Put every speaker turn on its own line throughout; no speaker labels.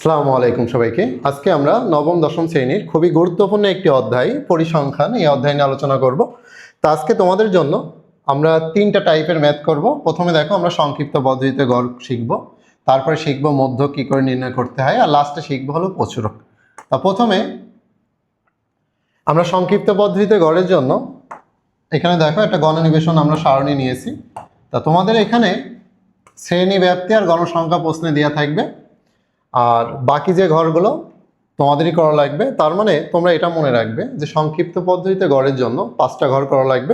আসসালামু আলাইকুম সবাইকে। আজকে আমরা নবম দশম শ্রেণীর খুবই গুরুত্বপূর্ণ একটি অধ্যায় পরিসংখ্যান, এই অধ্যায় নিয়ে আলোচনা করব। তো আজকে তোমাদের জন্য আমরা তিনটা টাইপের ম্যাথ করব। প্রথমে দেখো আমরা সংক্ষিপ্ত পদ্ধতিতে গড় শিখব, তারপরে শিখব মধ্য কী করে নির্ণয় করতে হয়, আর লাস্টে শিখব হলো প্রচুরক। তা প্রথমে আমরা সংক্ষিপ্ত পদ্ধতিতে গড়ের জন্য এখানে দেখো একটা গণনিবেশন আমরা সারণী নিয়েছি। তা তোমাদের এখানে শ্রেণী ব্যাপ্তি আর গণসংখ্যা প্রশ্নে দেওয়া থাকবে, আর বাকি যে ঘরগুলো তোমাদেরই করা লাগবে। তার মানে তোমরা এটা মনে রাখবে যে সংক্ষিপ্ত পদ্ধতিতে ঘরের জন্য 5টা ঘর করা লাগবে।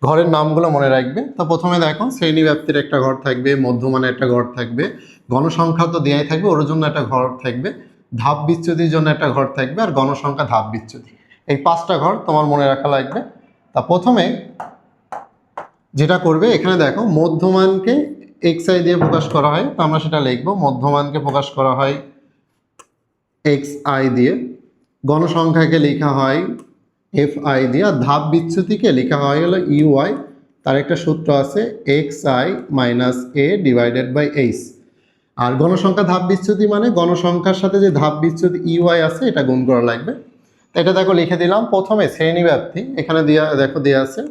ঘরের নামগুলো মনে রাখবে। তো প্রথমে দেখো শ্রেণী ব্যাপ্তির একটা ঘর থাকবে, মধ্যমানের একটা ঘর থাকবে, গণসংখ্যা তো দেয়াই থাকবে, ওর জন্য একটা ঘর থাকবে, ধাপ বিচ্যুতির জন্য একটা ঘর থাকবে, আর গণসংখ্যা ধাপ বিচ্যুতি। এই 5টা ঘর তোমার মনে রাখা লাগবে। তা প্রথমে যেটা করবে, এখানে দেখো মধ্যমানকে xi দিয়ে প্রকাশ করা হয়, তো আমরা সেটা লিখব। মধ্যমানকে প্রকাশ করা হয় xi দিয়ে, গণসংখ্যাকে লেখা হয় fi দিয়ে, আর ধাপ বিচ্যুতিকে লেখা হয় হলো uy। তার একটা সূত্র আছে xi minus a divided by h। আর গণসংখ্যা ধাপ বিচ্যুতি মানে গণসংখ্যার সাথে যে ধাপ বিচ্যুতি uy আছে এটা গুণ করা লাগবে। এটা দেখো লিখে দিলাম। প্রথমে শ্রেণী ব্যাপ্তি এখানে দেওয়া আছে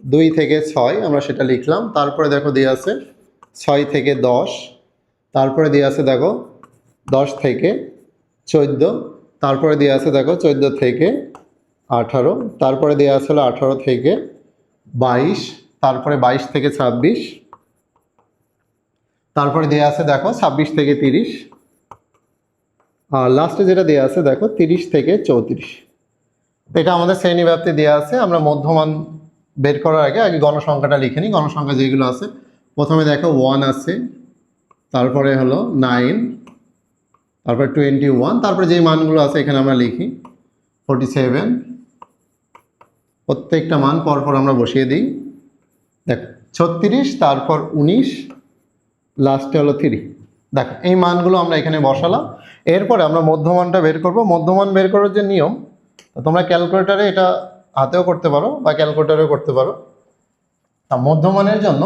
2 থেকে 6, আমরা সেটা লিখলাম। তারপরে দেখো দেওয়া আছে 6 থেকে 10, তারপরে দেওয়া আছে দেখো 10 থেকে 14, তারপরে দেওয়া আছে দেখো 14 থেকে 18, তারপরে দেওয়া আছে হলো 18 থেকে 22, তারপরে 22 থেকে 26, তারপরে দেওয়া আছে দেখো 26 থেকে 30, আর লাস্টে যেটা দেওয়া আছে দেখো 30 থেকে 34। এটা আমাদের শ্রেণী ব্যাপ্তি দেওয়া আছে। আমরা মধ্যমান বের করার আগে গণসংখ্যাটা লিখে নিই। গণসংখ্যা যেগুলো আছে, প্রথমে দেখো 1 আছে, তারপরে হলো 9, তারপরে 21, তারপরে যেই মানগুলো আছে এখানে আমরা লিখি 47। প্রত্যেকটা মান পরপর আমরা বসিয়ে দিই। দেখো 36, তারপর 19, লাস্টে হলো 3। দেখো এই মানগুলো আমরা এখানে বসালাম। এরপরে আমরা মধ্যমানটা বের করব। মধ্যমান বের করার যে নিয়ম, তোমরা ক্যালকুলেটারে এটা হাতেও করতে পারো বা ক্যালকুলেটারেও করতে পারো। মধ্যমানের জন্য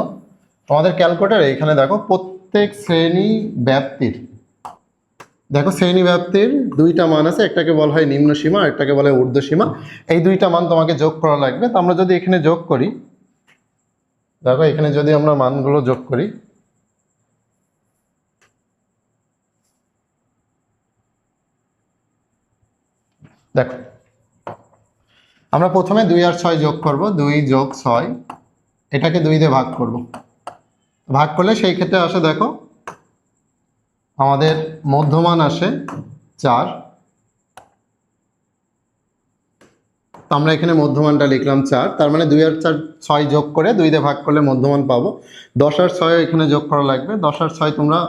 তোমাদের ক্যালকুলেটারে এখানে দেখো প্রত্যেক শ্রেণী ব্যাপ্তির, দেখো শ্রেণী ব্যাপ্তির 2টা মান আছে, একটাকে বলা হয় নিম্ন সীমা, একটাকে বলা হয় ঊর্ধ্ব সীমা। এই 2টা মান তোমাকে যোগ করা লাগবে। তো আমরা যদি এখানে যোগ করি, দেখো এখানে যদি আমরা মানগুলো যোগ করি, দেখো আমরা প্রথমে 2 আর 6 যোগ করব। 2 যোগ 6, এটাকে 2 দিয়ে ভাগ করব। ভাগ করলে সেই ক্ষেত্রে আসে দেখো আমাদের মধ্যমান আসে 4। তো আমরা এখানে মধ্যমানটা লিখলাম 4। তার মানে 2 আর 4 6 যোগ করে 2 দিয়ে ভাগ করলে মধ্যমান পাবো। 10 আর 6 এখানে যোগ করা লাগবে। 10 আর 6 তোমরা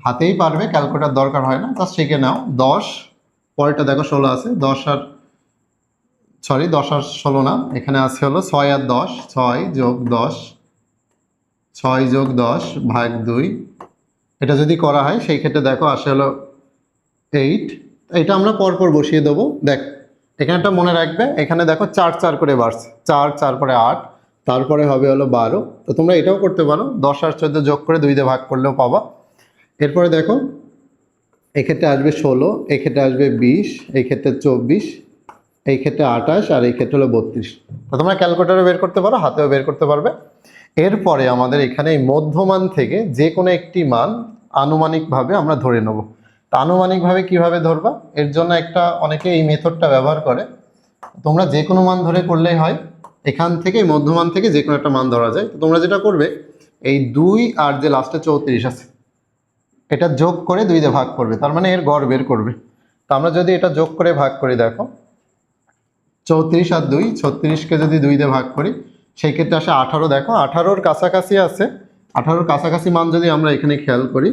হাতেই পারবে, ক্যালকুলেটর দরকার হয় না, তা শিখে নাও। 10, পরেরটা দেখো 16 আছে। 10 আর 16 না, এখানে আছে হলো 6 আর 10, 6 যোগ 10, 6 যোগ 10 ভাগ 2। এটা যদি করা হয় সেই ক্ষেত্রে দেখো আসে হলো 8। এটা আমরা পরপর বসিয়ে দেবো। দেখ এখানে একটা মনে রাখবে, এখানে দেখো 4 4 করে বাড়ছে, 4 4 পরে 8, তারপরে হবে হলো 12। তো তোমরা এটাও করতে পারো, 10 আর 14 যোগ করে 2 দিয়ে ভাগ করলেও পাবা। এরপরে দেখো এক্ষেত্রে আসবে 16, এক্ষেত্রে আসবে 20, এই ক্ষেত্রে 24, এই ক্ষেত্রে 28, আর এই ক্ষেত্রে হলো 32। তো তোমরা ক্যালকুলেটরে বের করতে পারো, হাতেও বের করতে পারবে। এরপরে আমাদের এখানে এই মধ্যমান থেকে যে কোনো একটি মান আনুমানিকভাবে আমরা ধরে নেব। তা আনুমানিকভাবে কিভাবে ধরবা, এর জন্য অনেকে এই মেথডটা ব্যবহার করে। তোমরা যে কোনো মান ধরে করলেই হয়। এখান থেকে মধ্যমান থেকে যে কোনো একটা মান ধরা যায়। তো তোমরা যেটা করবে, এই 2 আর যে লাস্টে 34 আছে এটা যোগ করে 2 দিয়ে ভাগ করবে, তার মানে এর গড় বের করবে। তো আমরা যদি এটা যোগ করে ভাগ করি, দেখো 34 আর 2, 36কে যদি 2 দিয়ে ভাগ করি সেই ক্ষেত্রে আসে 18। দেখো 18-র কাছাকাছি আছে, 18-র কাছাকাছি মান যদি আমরা এখানে খেয়াল করি,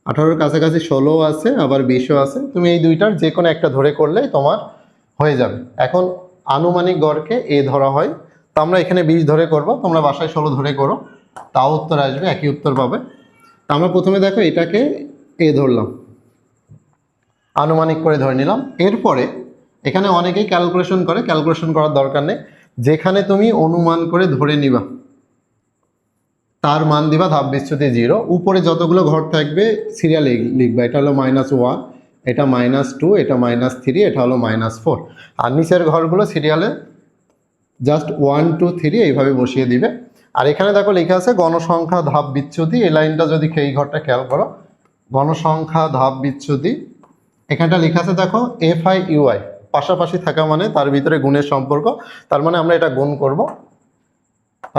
18-র কাছাকাছি 16 আছে, আবার 20ও আছে। তুমি এই 2টার যে কোনো একটা ধরে করলেই তোমার হয়ে যাবে। এখন আনুমানিক গড়কে এ ধরা হয়, তো আমরা এখানে 20 ধরে করব, তোমরা বাসায় 16 ধরে করো, তাও উত্তর আসবে, একই উত্তর পাবে। তো আমরা প্রথমে দেখো এটাকে এ ধরলাম, আনুমানিক করে ধরে নিলাম। এরপরে এখানে অনেকেই ক্যালকুলেশন করে, ক্যালকুলেশন করার দরকার নেই। যেখানে তুমি অনুমান করে ধরে নিবা তার মান দিবা ধাপ বিচ্যুতি 0। উপরে যতগুলো ঘর থাকবে সিরিয়াল লিখবা। এটা হলো -1, এটা -2, এটা -3, এটা হলো -4। আর নিচের ঘরগুলো সিরিয়ালে জাস্ট 1 2 3 এইভাবে বসিয়ে দিবে। আর এখানে দেখো লেখা আছে গণসংখ্যা ধাপ বিচ্যুতি। এই লাইনটা যদি এই ঘরটা খেয়াল করো, গণসংখ্যা ধাপ বিচ্যুতি, এখানটা লেখা আছে দেখো FI UI, পাশাপাশি থাকা মানে তার ভিতরে গুণের সম্পর্ক। তার মানে আমরা এটা গুণ করব।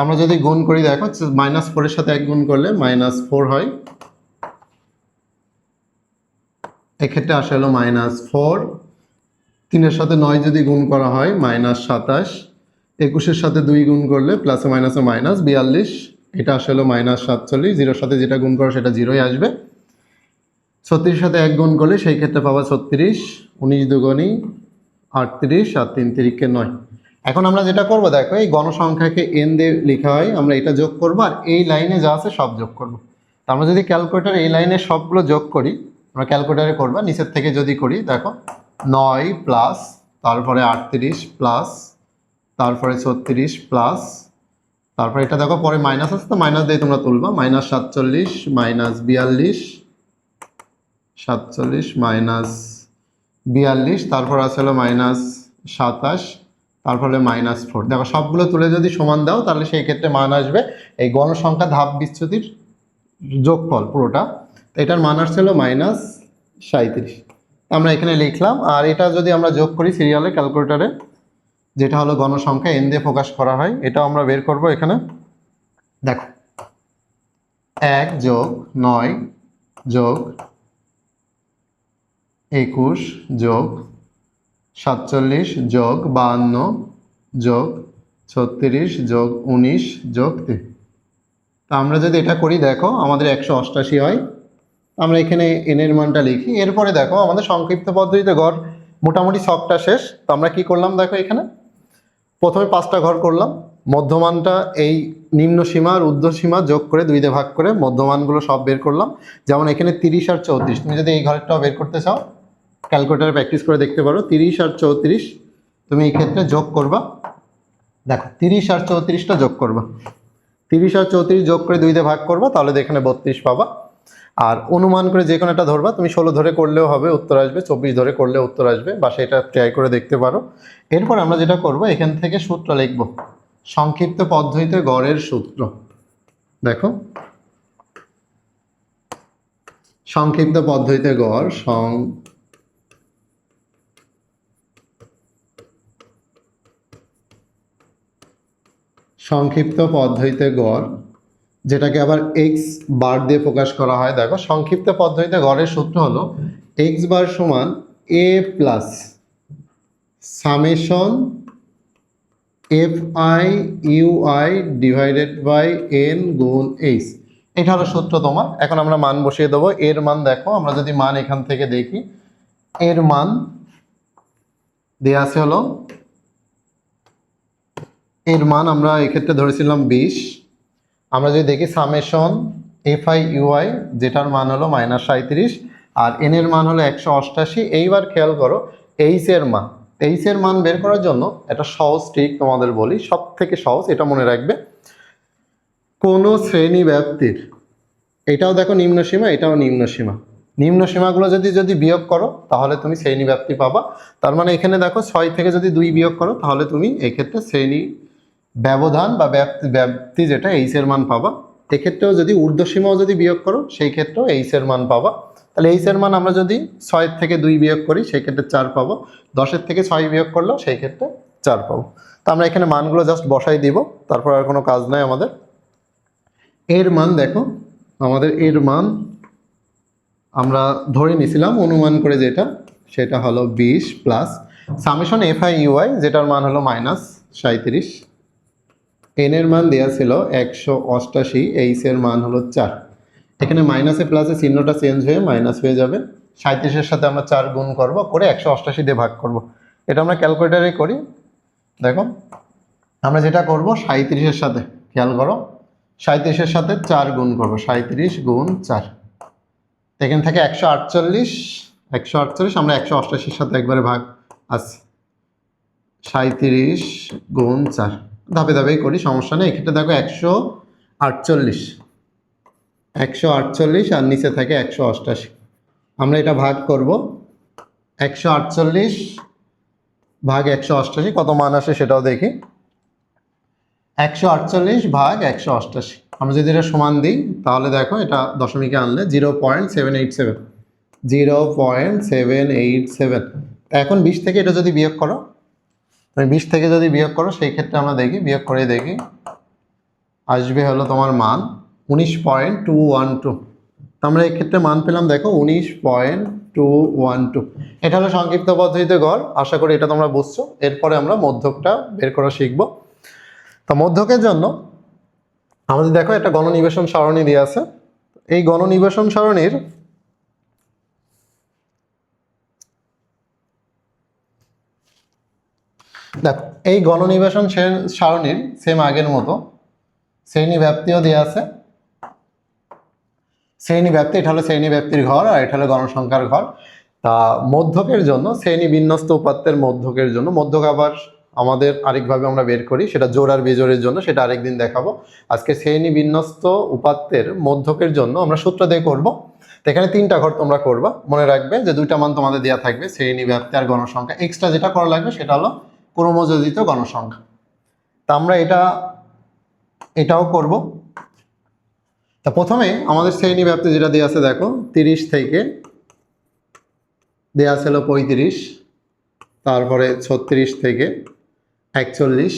আমরা যদি গুণ করি দেখো -4 এর সাথে 1 গুণ করলে -4 হয়, এক্ষেত্রে আসে হলো -4। 3-এর সাথে 9 যদি গুণ করা হয় -27, 21-এর সাথে 2 গুণ করলে প্লাসে মাইনাসে -42, এটা আসে হলো -47, 0-এর সাথে যেটা গুণ করো সেটা 0ই আসবে। 36-এর সাথে 1 গুণ করলে সেই ক্ষেত্রে পাবা 36, 19 দুগুণী 38 আর 3 তিরিকে 9। এখন আমরা যেটা করব দেখো, এই গণসংখ্যাকে n দিয়ে লেখা হয়, আমরা এটা যোগ করব আর এই লাইনে যা আছে সব যোগ করব। তো আমরা যদি ক্যালকুলেটার এই লাইনে সবগুলো যোগ করি, আমরা ক্যালকুলেটারে করবা, নিচের থেকে যদি করি দেখো 9 প্লাস তারপরে 38 প্লাস তারপরে 36 প্লাস তারপরে এটা দেখো পরে মাইনাস আছে তো মাইনাস দিয়ে তোমরা তুলবা, -47 -42 47 -42, তারপর আছে হলো -27, তারপরে -4। দেখো সবগুলো তুলে যদি সমান দাও তাহলে সেই ক্ষেত্রে মান আসবে এই গণসংখ্যা ধাপ বিচ্যুতির যোগফল পুরোটা। এটার মান আসছিল -37, আমরা এখানে লিখলাম। আর এটা যদি আমরা যোগ করি সিরিয়ালে ক্যালকুলেটরে, যেটা হলো গণসংখ্যা n দিয়ে প্রকাশ করা হয়, এটাও আমরা বের করব। এখানে দেখো 1 যোগ 9 যোগ 21 যোগ 47 যোগ 52 যোগ 36 যোগ 19 যোগ 3। তা আমরা যদি এটা করি দেখো আমাদের 188 হয়। আমরা এখানে n এর মানটা লিখি। এরপরে দেখো আমাদের সংক্ষিপ্ত পদ্ধতিতে গড় মোটামুটি ছকটা শেষ। তো আমরা কি করলাম দেখো, এখানে প্রথমে 5টা ঘর করলাম, মধ্যমানটা এই নিম্ন সীমা আর ঊর্ধ্ব সীমা যোগ করে 2 দিয়ে ভাগ করে মধ্যমানগুলো সব বের করলাম। যেমন এখানে 30 আর 34, তুমি যদি এই ঘরটাও বের করতে চাও ক্যালকুলেটারে প্র্যাকটিস করে দেখতে পারো। 30 আর 34 তুমি এই ক্ষেত্রে যোগ করবা। দেখো 30 আর 34টা যোগ করবা, 30 আর 34 যোগ করে 2 দিয়ে ভাগ করবা, তাহলে এখানে 32 পাবা। আর অনুমান করে যে কোনো একটা ধরবা, তুমি 16 ধরে করলেও হবে, উত্তর আসবে। 24 ধরে করলে উত্তর আসবে, বা সেটা ট্রাই করে দেখতে পারো। এরপর আমরা যেটা করব, এখান থেকে সূত্র লিখব, সংক্ষিপ্ত পদ্ধতিতে গড়ের সূত্র। দেখো সংক্ষিপ্ত পদ্ধতিতে গড়, সংক্ষিপ্ত পদ্ধতিতে গড়, যেটাকে আবার এক্স বার দিয়ে প্রকাশ করা হয়। দেখো সংক্ষিপ্ত পদ্ধতিতে গড়ের সূত্র হলো এক্স বার সমান a plus summation FI UI divided by n গুণ এইচ। এটা হলো সূত্র তোমার। এখন আমরা মান বসিয়ে দেবো। এর মান দেখো, আমরা যদি মান এখান থেকে দেখি, এর মান দেওয়া আছে হলো, এর মান আমরা এক্ষেত্রে ধরেছিলাম 20। আমরা যদি দেখি সামেশন FI UI, যেটার মান হলো -37 আর n এর মান হলো 188। এইবার খেয়াল করো এইচ এর মান, এইচ এর মান বের করার জন্য একটা সহজ ট্রিক তোমাদের বলি, সব থেকে সহজ, এটা মনে রাখবে। কোনো শ্রেণী ব্যাপ্তির, এটাও দেখো নিম্ন সীমা, এটাও নিম্ন সীমা, নিম্ন সীমাগুলো যদি বিয়োগ করো তাহলে তুমি শ্রেণী ব্যাপ্তি পাবা। তার মানে এখানে দেখো 6 থেকে যদি 2 বিয়োগ করো তাহলে তুমি এক্ষেত্রে শ্রেণী ব্যবধান বা ব্যাপ্তি যেটা এইচ এর মান পাবা। এক্ষেত্রেও যদি ঊর্ধ্বসীমাও যদি বিয়োগ করো সেই ক্ষেত্রেও এইচ এর মান পাবা। তাহলে এইচ এর মান আমরা যদি 6 থেকে 2 বিয়োগ করি সেই ক্ষেত্রে 4 পাবো, 10-এর থেকে 6 বিয়োগ করলেও সেই ক্ষেত্রে 4 পাবো। তো আমরা এখানে মানগুলো জাস্ট বসাই দিব, তারপর আর কোনো কাজ নাই আমাদের। এর মান দেখো, আমাদের এর মান আমরা ধরে নিয়েছিলাম অনুমান করে, যেটা সেটা হলো 20 প্লাস সামেশন FI UI, যেটার মান হলো -37, n এর মান দেওয়া ছিল 188, এইচ এর মান হলো 4। এখানে মাইনাসে প্লাসে চিহ্নটা চেঞ্জ হয়ে মাইনাস হয়ে যাবে। 37-এর সাথে আমরা 4 গুণ করব, করে 188 দিয়ে ভাগ করব। এটা আমরা ক্যালকুলেটারে করি। দেখো আমরা যেটা করব 37-এর সাথে, খেয়াল করো 37-এর সাথে 4 গুণ করব, 37 গুণ 4, এখান থেকে 148 আমরা 188-এর সাথে একবারে ভাগ আছে, 37 গুণ 4, ধাপে ধাপেই করি, সমস্যা নেই। এক্ষেত্রে দেখো 148 আর নিচে থাকে 188, আমরা এটা ভাগ করব 148 ভাগ 188 কত মান আসে সেটাও দেখি। 148 ভাগ 188 আমরা যদি এটা সমান দিই তাহলে দেখো এটা দশমিকে আনলে 0.787, 0.787। এখন 20 থেকে এটা যদি বিয়োগ করো, তুমি 20 থেকে যদি বিয়োগ করো সেই ক্ষেত্রে আমরা দেখি, বিয়োগ করে দেখি, আসবে হলো তোমার মান 19.212। আমরা এই ক্ষেত্রে মান পেলাম দেখো 19.212। এটা হলো সংক্ষিপ্ত পদ্ধতিতে গড়। আশা করি এটা তোমরা বুঝছো। এরপরে আমরা মধ্যকটা বের করা শিখব। তো মধ্যকের জন্য আমাদের দেখো একটা গণনিবেশন সারণী দেওয়া আছে। এই গণনিবেশন সারণীর দেখো এই গণনিবেশন সারণীর সেম আগের মতো শ্রেণী ব্যাপ্তিও দেওয়া আছে। শ্রেণী ব্যাপ্তি, এটা হলো শ্রেণী ব্যাপ্তির ঘর আর এটা হলো গণসংখ্যার ঘর। তা মধ্যকের জন্য শ্রেণী বিন্যস্ত উপাত্তের মধ্যকের জন্য মধ্যক আবার আমাদের আরেকভাবে আমরা বের করি, সেটা জোড় আর বেজোড়ের জন্য, সেটা আরেকদিন দেখাবো। আজকে শ্রেণী বিন্যস্ত উপাত্তের মধ্যকের জন্য আমরা সূত্র দিয়ে করব। তো এখানে 3টা ঘর তোমরা করবা, মনে রাখবে যে 2টা মান তোমাদের দেওয়া থাকবে, শ্রেণী ব্যাপ্তি আর গণসংখ্যা। এক্সট্রা যেটা করা লাগবে সেটা হলো ক্রমযোজিত গণসংখ্যা। তা আমরা এটাও করব। তা প্রথমে আমাদের শ্রেণী ব্যাপ্তি যেটা দেওয়া আছে দেখো 30 থেকে দেওয়া ছিল 35, তারপরে 36 থেকে 41,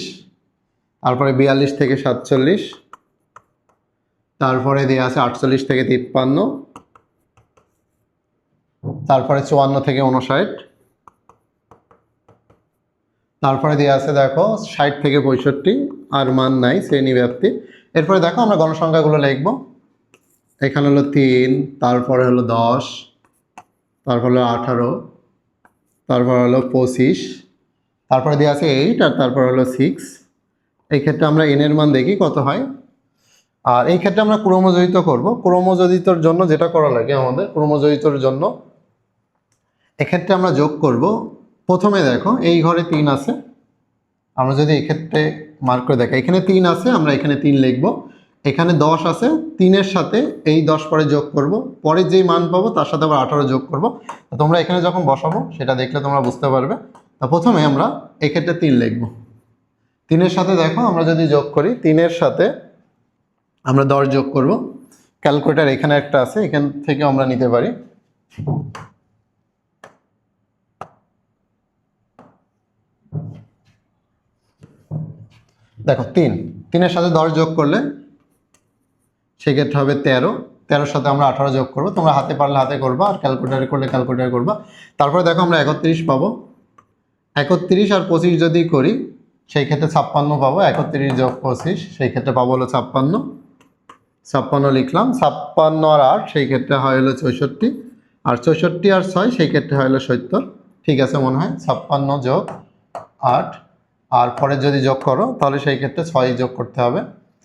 তারপরে 42 থেকে 47, তারপরে দেওয়া আছে 48 থেকে 53, তারপরে 54 থেকে 59, তারপরে দেওয়া আছে দেখো 60 থেকে 65, আর মান নাই শ্রেণী ব্যাপ্তি। এরপরে দেখো আমরা গণসংখ্যাগুলো লিখবো। এখানে হলো 3, তারপরে হলো 10, তারপর হলো 18, তারপর হলো 25, তারপরে দেওয়া আছে 8, আর তারপর হলো 6। এই ক্ষেত্রে আমরা n এর মান দেখি কত হয়। আর এই ক্ষেত্রে আমরা ক্রমযোজিত করব। ক্রমযোজিতর জন্য যেটা করা লাগে আমাদের, ক্রমযোজিতর জন্য এক্ষেত্রে আমরা যোগ করব। প্রথমে দেখো এই ঘরে 3 আছে, আমরা যদি এক্ষেত্রে মার্ক করে দেখো এখানে 3 আছে, আমরা এখানে 3 লিখব। এখানে 10 আছে, 3-এর সাথে এই 10 পরে যোগ করব, পরে যেই মান পাবো তার সাথে আবার 18 যোগ করব। তোমরা এখানে যখন বসাবো সেটা দেখলে তোমরা বুঝতে পারবে। তা প্রথমে আমরা এক্ষেত্রে 3 লিখব। 3-এর সাথে দেখো আমরা যদি যোগ করি, 3-এর সাথে আমরা 10 যোগ করব। ক্যালকুলেটর এখানে একটা আছে, এখান থেকে আমরা নিতে পারি। দেখো 3-এর সাথে 10 যোগ করলে সেক্ষেত্রে হবে 13। 13-এর সাথে আমরা 18 যোগ করবো। তোমরা হাতে পারলে হাতে করবা, আর ক্যালকুলেটারে করলে ক্যালকুলেটারে করবা। তারপরে দেখো আমরা 31 পাবো। 31 আর 25 যদি করি সেই ক্ষেত্রে 56 পাবো। 31 যোগ 25 সেই ক্ষেত্রে পাবো হলো 56। 56 লিখলাম। 56 আর 8 সেই ক্ষেত্রে হয় হলো 64, আর 64 আর 6 সেই ক্ষেত্রে হয় হলো 70। ঠিক আছে মনে হয়। 56 যোগ 8, আর পরে যদি যোগ করো তাহলে সেই ক্ষেত্রে 6 যোগ করতে হবে।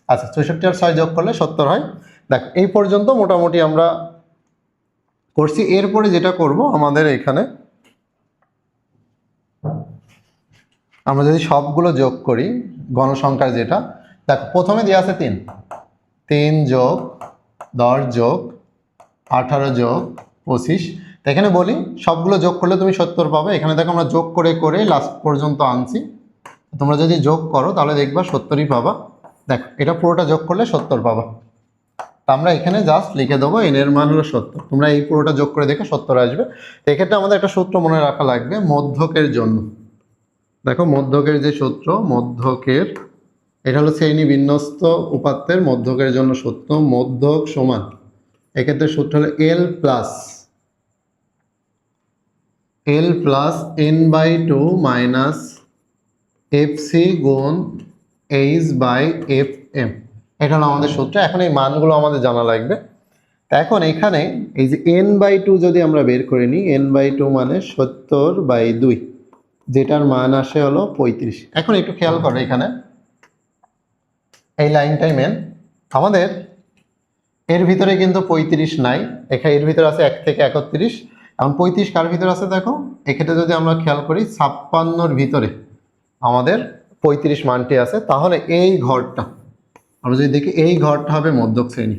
আচ্ছা, 64 আর 6 যোগ করলে 70 হয়। দেখ এই পর্যন্ত মোটামুটি আমরা করছি। এরপরে যেটা করব আমাদের এখানে আমরা যদি সবগুলো যোগ করি গণসংখ্যার যেটা, দেখো প্রথমে দেওয়া আছে 3 যোগ 10 যোগ 18 যোগ 25। তো এখানে বলি সবগুলো যোগ করলে তুমি 70 পাবে। এখানে দেখো আমরা যোগ করে করে লাস্ট পর্যন্ত আনছি। তোমরা যদি যোগ করো তাহলে দেখবা 70ই পাবা। দেখো এটা পুরোটা যোগ করলে 70 পাবা। আমরা এখানে জাস্ট লিখে দেবো n এর মান হলো 70। তোমরা এই পুরোটা যোগ করে দেখো 70 আসবে। এক্ষেত্রে আমাদের একটা সূত্র মনে রাখা লাগবে মধ্যকের জন্য। দেখো মধ্যকের যে সূত্র, মধ্যকের এটা হলো শ্রেণী বিন্যস্ত উপাত্তের মধ্যকের জন্য সূত্র। মধ্যক সমান এক্ষেত্রে সূত্র হলো L plus n/2 minus FC গুণ H/FM। এটা হলো আমাদের সূত্র। এখন এই মানগুলো আমাদের জানা লাগবে। তা এখন এখানে এই যে n/2 যদি আমরা বের করে নিই, n/2 মানে 70/2, যেটার মান আসে হলো 35। এখন একটু খেয়াল করো এখানে এই লাইনটাই মেন আমাদের। এর ভিতরে কিন্তু 35 নাই, এখানে এর ভিতরে আছে 1 থেকে 31। এখন 35 কার ভিতরে আছে দেখো, এক্ষেত্রে যদি আমরা খেয়াল করি 56-র ভিতরে আমাদের 35 মানটি আছে। তাহলে এই ঘরটা আমরা যদি দেখি, এই ঘরটা হবে মধ্যক শ্রেণী।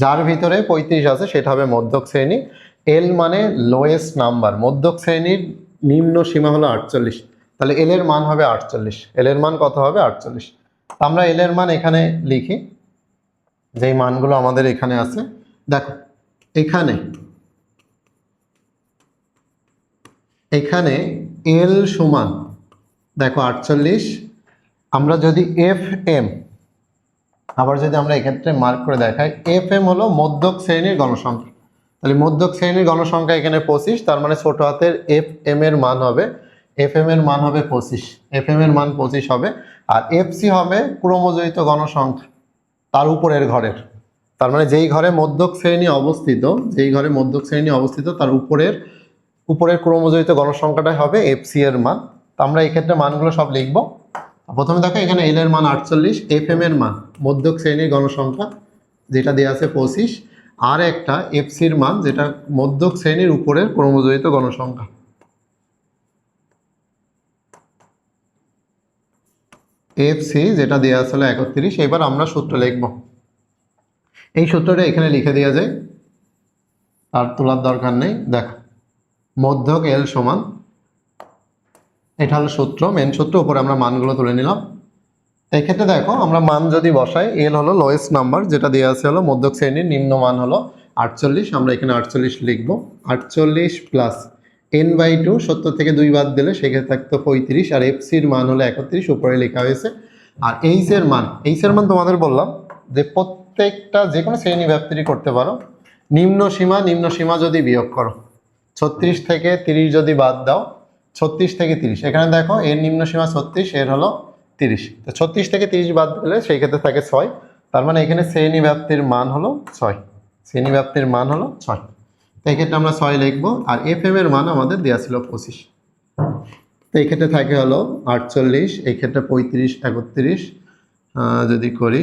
যার ভিতরে 35 আছে সেটা হবে মধ্যক শ্রেণী। এল মানে লোয়েস্ট নাম্বার, মধ্যক শ্রেণীর নিম্ন সীমা হলো 48, তাহলে এল এর মান হবে 48। এল এর মান কত হবে? 48। আমরা এল এর মান এখানে লিখি, যেই মানগুলো আমাদের এখানে আছে। দেখো এখানে এল সমান দেখো 48। আমরা যদি এফ এম, আবার যদি আমরা এক্ষেত্রে মার্ক করে দেখাই, এফ এম হলো মধ্যক শ্রেণীর গণসংখ্যা, তাহলে মধ্যক শ্রেণীর গণসংখ্যা এখানে 25, তার মানে ছোট হাতের এফ এম এর মান হবে 25। এফ এম এর মান 25 হবে। আর এফ সি হবে ক্রমজয়িত গণসংখ্যা তার উপরের ঘরের, তার মানে যেই ঘরে মধ্যক শ্রেণী অবস্থিত, তার উপরের ক্রমজয়িত গণসংখ্যাটাই হবে এফ সি এর মান। তো আমরা এই ক্ষেত্রে মানগুলো সব লিখব। প্রথমে দেখো এখানে এল এর মান 48, এফ এম এর মান মধ্যক শ্রেণীর গণসংখ্যা যেটা দেওয়া আছে 25, আর একটা এফ সির মান যেটা মধ্যক শ্রেণীর উপরের ক্রমজয়িত গণসংখ্যা। এফ সি যেটা দেওয়া আছে 31। এবার আমরা সূত্র লিখব। এই সূত্রটা এখানে লিখে দেওয়া যায়, আর তোলার দরকার নেই। দেখো মধ্যক এল সমান, এটা হলো সূত্র, মেন সূত্র, উপরে আমরা মানগুলো তুলে নিলাম। এই ক্ষেত্রে দেখো আমরা মান যদি বসাই, এল হলো লোয়েস্ট নাম্বার যেটা দেওয়া আছে হলো মধ্যক শ্রেণীর, নিম্ন মান হলো 48, আমরা এখানে 48 লিখবো। 48 প্লাস n/2, 70 থেকে 2 বাদ দিলে সেক্ষেত্রে থাকতো 35, আর এফ সির মান হলো 31, উপরে লেখা হয়েছে। আর এইচ এর মান তোমাদের বললাম যে প্রত্যেকটা যে কোনো শ্রেণী ব্যাপ্তিরই করতে পারো। নিম্ন সীমা যদি বিয়োগ করো, 36 থেকে 30 যদি বাদ দাও, 36 থেকে 30, এখানে দেখো এর নিম্ন সীমা 36, এর হলো 30, তো 36 থেকে 30 বাদ দিলে সেই ক্ষেত্রে থাকে 6, তার মানে এখানে শ্রেণী ব্যাপ্তির মান হলো 6। তো এই ক্ষেত্রে আমরা 6 লিখবো। আর এফ এম এর মান আমাদের দেওয়া ছিল 25, তো এই ক্ষেত্রে থাকে হলো 48, এই ক্ষেত্রে 35, 31 যদি করি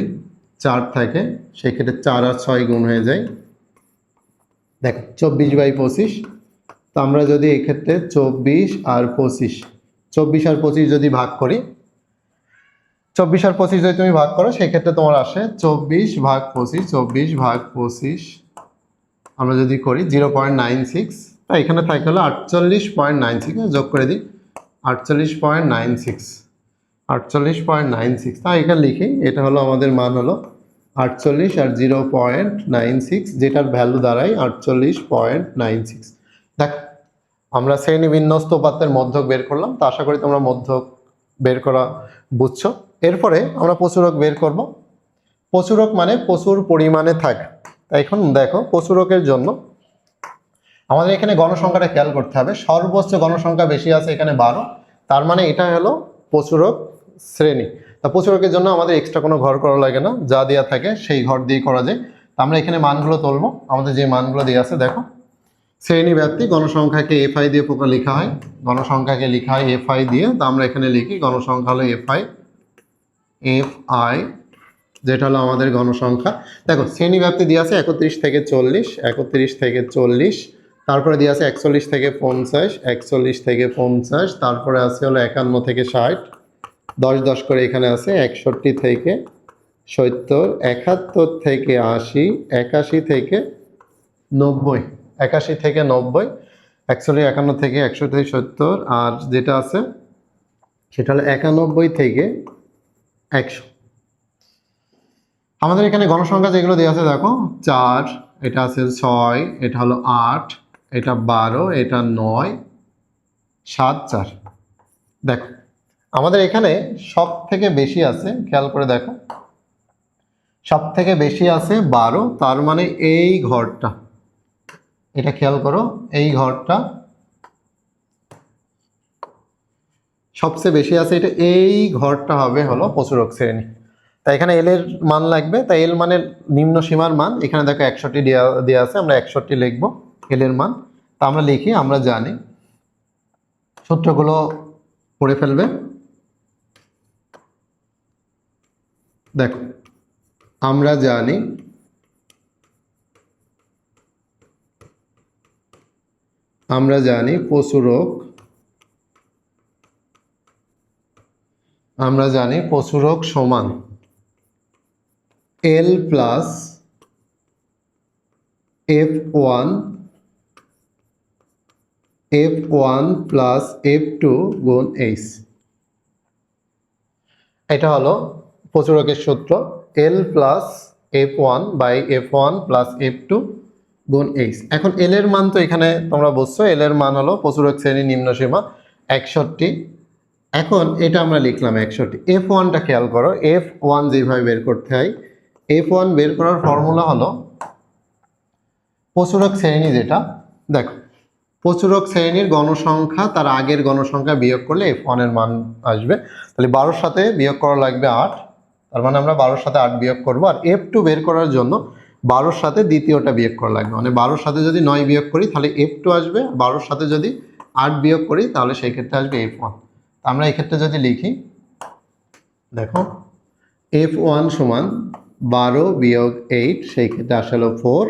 4 থাকে, সেই ক্ষেত্রে 4 আর 6 গুণ হয়ে যায়, দেখো 24/25। তো আমরা যদি এই ক্ষেত্রে 24 আর 25 যদি ভাগ করি, 24 আর 25 যদি তুমি ভাগ করো, সেই ক্ষেত্রে তোমার আসে 24/25, আমরা যদি করি 0.96, তাই এখানে থাকে হলো 48.96, যোগ করে দিই 48.96, তাই এখানে লিখি, এটা হলো আমাদের মান হলো 48 আর 0.96, যেটার ভ্যালু দাঁড়ায় 48.96। দেখো আমরা শ্রেণী বিন্যস্ত উপাত্তের মধ্যক বের করলাম, তো আশা করি তোমরা মধ্যক বের করা বুঝছো। এরপরে আমরা প্রচুরক বের করব। প্রচুরক মানে প্রচুর পরিমাণে থাকে। তাই এখন দেখো প্রচুরকের জন্য আমাদের এখানে গণসংখ্যাটা খেয়াল করতে হবে। সর্বোচ্চ গণসংখ্যা বেশি আছে এখানে 12, তার মানে এটা হলো প্রচুরক শ্রেণী। তা প্রচুরকের জন্য আমাদের এক্সট্রা কোনো ঘর করা লাগে না, যা দেওয়া থাকে সেই ঘর দিয়ে করা যায়। তা আমরা এখানে মানগুলো তুলবো, আমাদের যে মানগুলো দেওয়া আছে। দেখো শ্রেণী ব্যাপ্তি, গণসংখ্যাকে এফআই দিয়ে প্রকার লেখা হয়, গণসংখ্যাকে লেখা হয় এফআই দিয়ে। তো আমরা এখানে লিখি গণসংখ্যা হলো এফআই, যেটা হলো আমাদের গণসংখ্যা। দেখো শ্রেণী ব্যাপ্তি দিয়ে আছে 31 থেকে 40, তারপরে দিয়ে আছে 41 থেকে 50, তারপরে আছে হলো 51 থেকে 60, 10 করে এখানে আছে 61 থেকে 70, 71 থেকে 80, 81 থেকে 90, অ্যাকচুয়ালি 51 থেকে 170, আর যেটা আছে সেটা হলো 91 থেকে 100। আমাদের এখানে গণসংখ্যা যেগুলো দেওয়া আছে দেখো 4, এটা আছে 6, এটা হলো 8, এটা 12, এটা 9, 7, 4। দেখো আমাদের এখানে সব থেকে বেশি আছে, খেয়াল করে দেখো, সব থেকে বেশি আছে 12, তার মানে এই ঘরটা, এটা খেয়াল করো, এই ঘরটা সবচেয়ে বেশি আছে, এটা এই ঘরটা হবে হলো প্রচুরক শ্রেণী। তাই এখানে এল এর মান লাগবে, তাই এল মানের নিম্ন সীমার মান এখানে দেখো 61 দেওয়া আছে, আমরা 61 লিখবো এল এর মান। তা আমরা লিখি, আমরা জানি, সূত্রগুলো পড়ে ফেলবে। দেখো আমরা জানি প্রচুরক সমান এল plus F1 F1 plus F2 গুণ H। এটা হলো প্রচুরকের সূত্র, L plus F1 by F1 plus F2 গুণ H। এখন L এর মান তো এখানে তোমরা বুঝছো, L এর মান হলো প্রচুরক শ্রেণীর নিম্নসীমা 61। এখন এটা আমরা লিখলাম 61। F1টা খেয়াল করো, F1 যেভাবে বের করতে হয়, F1 বের করার ফর্মুলা হলো প্রচুরক শ্রেণী, যেটা দেখো প্রচুরক শ্রেণীর গণসংখ্যা তার আগের গণসংখ্যা বিয়োগ করলে F1 এর মান আসবে। তাহলে 12-র সাথে বিয়োগ করা লাগবে 8, তার মানে আমরা 12-র সাথে 8 বিয়োগ করব। আর F2 বের করার জন্য 12-র সাথে দ্বিতীয়টা বিয়োগ করা লাগবে, মানে 12-র সাথে যদি 9 বিয়োগ করি তাহলে F2 আসবে, 12-র সাথে যদি 8 বিয়োগ করি তাহলে সেই ক্ষেত্রে আসবে F1। আমরা এই ক্ষেত্রে যদি লিখি, দেখো F1 সমান 12 বিয়োগ 8, সেই ক্ষেত্রে আসলে 4,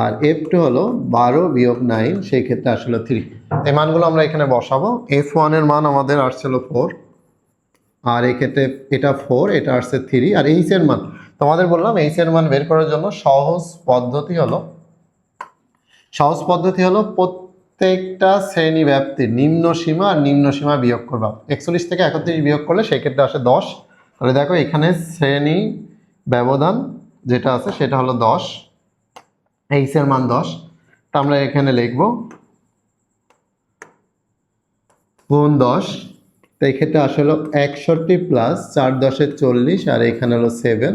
আর F2 হলো 12 বিয়োগ 9, সেই ক্ষেত্রে আসলে 3। এই মানগুলো আমরা এখানে বসাবো। F1 এর মান আমাদের আসছিল 4, আর এই ক্ষেত্রে এটা 4, এটা আসছে 3। আর H এর মান তোমাদের বললাম, H এর মান বের করার জন্য সহজ পদ্ধতি হলো প্রত্যেকটা শ্রেণী ব্যাপ্তির নিম্ন সীমা আর নিম্ন সীমা বিয়োগ করবা। 41 থেকে 31 বিয়োগ করলে সেই ক্ষেত্রে আসে 10। তাহলে দেখো এখানে শ্রেণী ব্যবধান যেটা আছে সেটা হলো 10, H এর মান 10। তা আমরা এখানে লিখব গুণ 10। তো এই ক্ষেত্রে আসলে 61 প্লাস 4 10 40, আর এখানে হলো 7।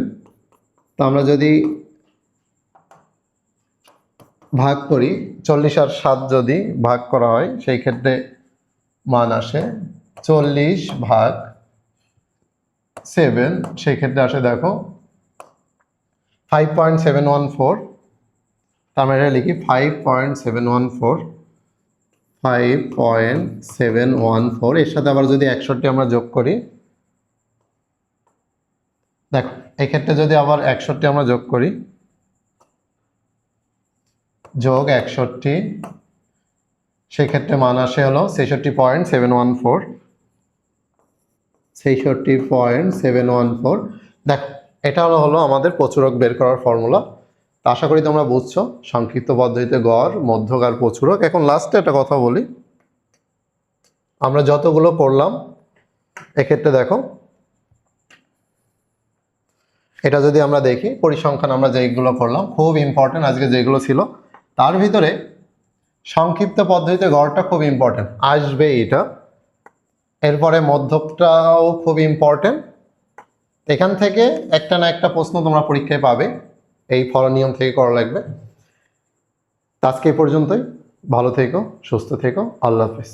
তো আমরা যদি ভাগ করি, 40 আর 7 যদি ভাগ করা হয় সেই ক্ষেত্রে মান আসে 40 ভাগ 7, সেই ক্ষেত্রে আসে দেখো 5.714। আমরা এটা লিখি 5.714। এর সাথে আবার যদি 61 আমরা যোগ করি, দেখো এক্ষেত্রে যদি আবার 61 আমরা যোগ করি, যোগ 61, সেক্ষেত্রে মান আসে হলো 66.714। 66.714। দেখো এটা হলো আমাদের প্রচুরক বের করার ফর্মুলা। আশা করি তোমরা বুঝছো সংক্ষিপ্ত পদ্ধতিতে গড়, মধ্যক আর প্রচুরক। এখন লাস্টে একটা কথা বলি, আমরা যতগুলো করলাম এক্ষেত্রে দেখো এটা যদি আমরা দেখি, পরিসংখ্যান আমরা যেগুলো করলাম খুব ইম্পর্টেন্ট আজকে যেগুলো ছিল, তার ভিতরে সংক্ষিপ্ত পদ্ধতিতে গড়টা খুব ইম্পর্টেন্ট আসবে এটা। এরপরে মধ্যকটাও খুব ইম্পর্টেন্ট। এখান থেকে একটা না একটা প্রশ্ন তোমরা পরীক্ষায় পাবে, এই নিয়ম থেকে করা লাগবে। আজকে এই পর্যন্তই। ভালো থেকো, সুস্থ থেকো, আল্লাহ হাফেজ।